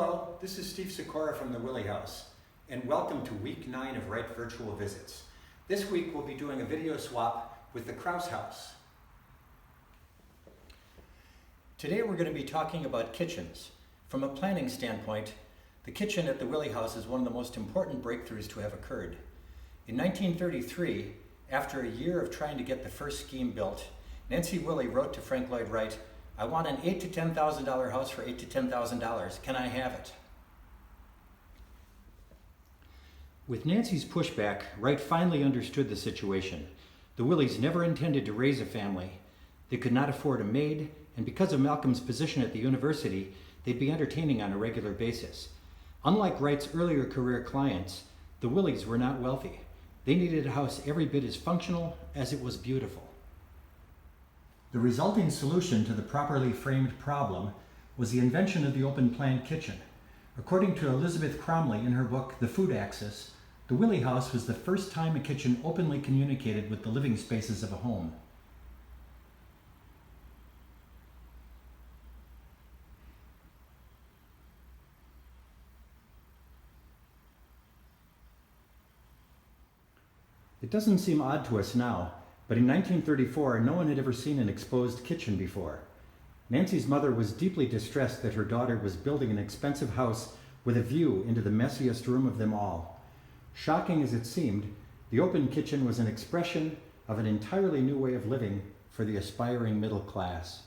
Hello, this is Steve Sikora from the Willey House, and welcome to week 9 of Wright Virtual Visits. This week we'll be doing a video swap with the Kraus house. Today we're going to be talking about kitchens. From a planning standpoint, the kitchen at the Willey House is one of the most important breakthroughs to have occurred. In 1933, after a year of trying to get the first scheme built, Nancy Willey wrote to Frank Lloyd Wright, "I want an $8,000 to $10,000 house for $8,000 to $10,000. Can I have it?" With Nancy's pushback, Wright finally understood the situation. The Willeys never intended to raise a family. They could not afford a maid, and because of Malcolm's position at the university, they'd be entertaining on a regular basis. Unlike Wright's earlier career clients, the Willeys were not wealthy. They needed a house every bit as functional as it was beautiful. The resulting solution to the properly framed problem was the invention of the open-plan kitchen. According to Elizabeth Cromley in her book, The Food Axis, the Willey House was the first time a kitchen openly communicated with the living spaces of a home. It doesn't seem odd to us now, but in 1934, no one had ever seen an exposed kitchen before. Nancy's mother was deeply distressed that her daughter was building an expensive house with a view into the messiest room of them all. Shocking as it seemed, the open kitchen was an expression of an entirely new way of living for the aspiring middle class.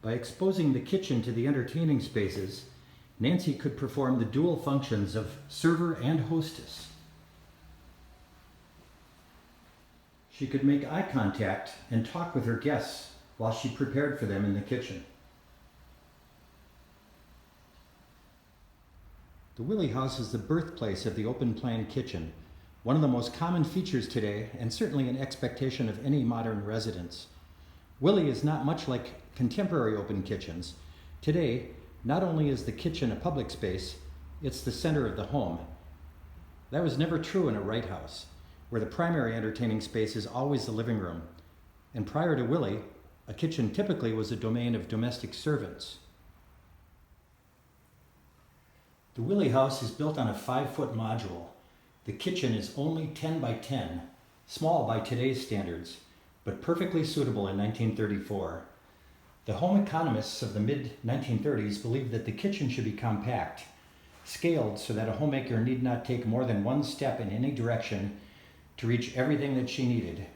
By exposing the kitchen to the entertaining spaces, Nancy could perform the dual functions of server and hostess. She could make eye contact and talk with her guests while she prepared for them in the kitchen. The Willey House is the birthplace of the open-plan kitchen, one of the most common features today and certainly an expectation of any modern residence. Willey is not much like contemporary open kitchens. Today, not only is the kitchen a public space, it's the center of the home. That was never true in a Wright house, where the primary entertaining space is always the living room. And prior to Willey, a kitchen typically was a domain of domestic servants. The Willey House is built on a 5-foot module. The kitchen is only 10 by 10, small by today's standards, but perfectly suitable in 1934. The home economists of the mid-1930s believed that the kitchen should be compact, scaled so that a homemaker need not take more than one step in any direction to reach everything that she needed.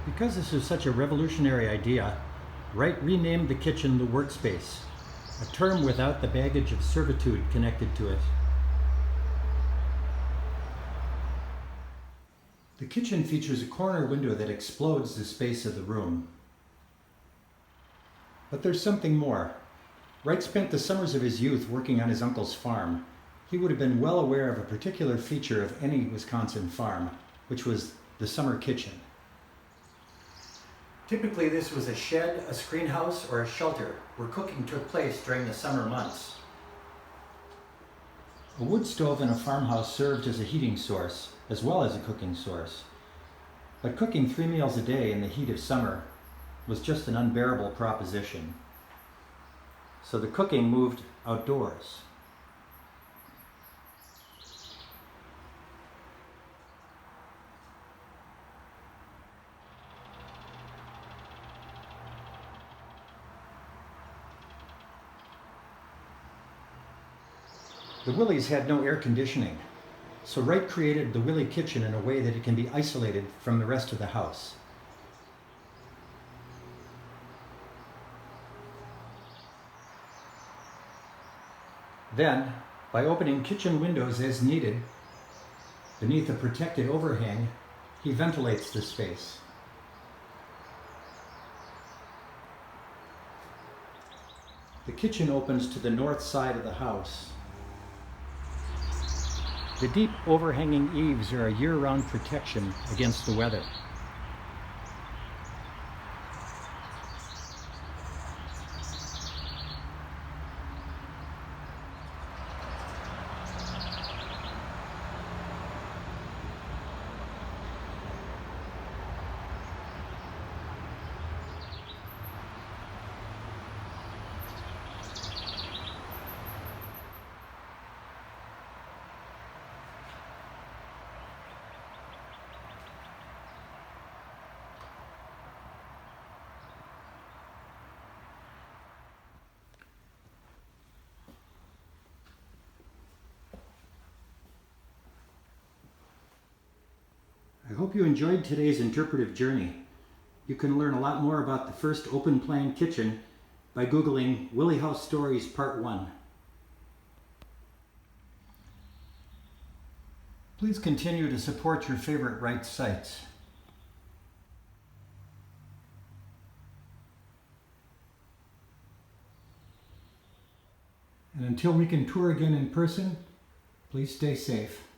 Because this is such a revolutionary idea, Wright renamed the kitchen the workspace, a term without the baggage of servitude connected to it. The kitchen features a corner window that explodes the space of the room. But there's something more. Wright spent the summers of his youth working on his uncle's farm. He would have been well aware of a particular feature of any Wisconsin farm, which was the summer kitchen. Typically, this was a shed, a screen house, or a shelter where cooking took place during the summer months. A wood stove in a farmhouse served as a heating source, as well as a cooking source. But cooking 3 meals a day in the heat of summer was just an unbearable proposition. So the cooking moved outdoors. The Willeys had no air conditioning, so Wright created the Willey kitchen in a way that it can be isolated from the rest of the house. Then, by opening kitchen windows as needed, beneath a protected overhang, he ventilates the space. The kitchen opens to the north side of the house. The deep overhanging eaves are a year-round protection against the weather. I hope you enjoyed today's interpretive journey. You can learn a lot more about the first open-plan kitchen by Googling Willey House Stories Part 1. Please continue to support your favorite Wright sites. And until we can tour again in person, please stay safe.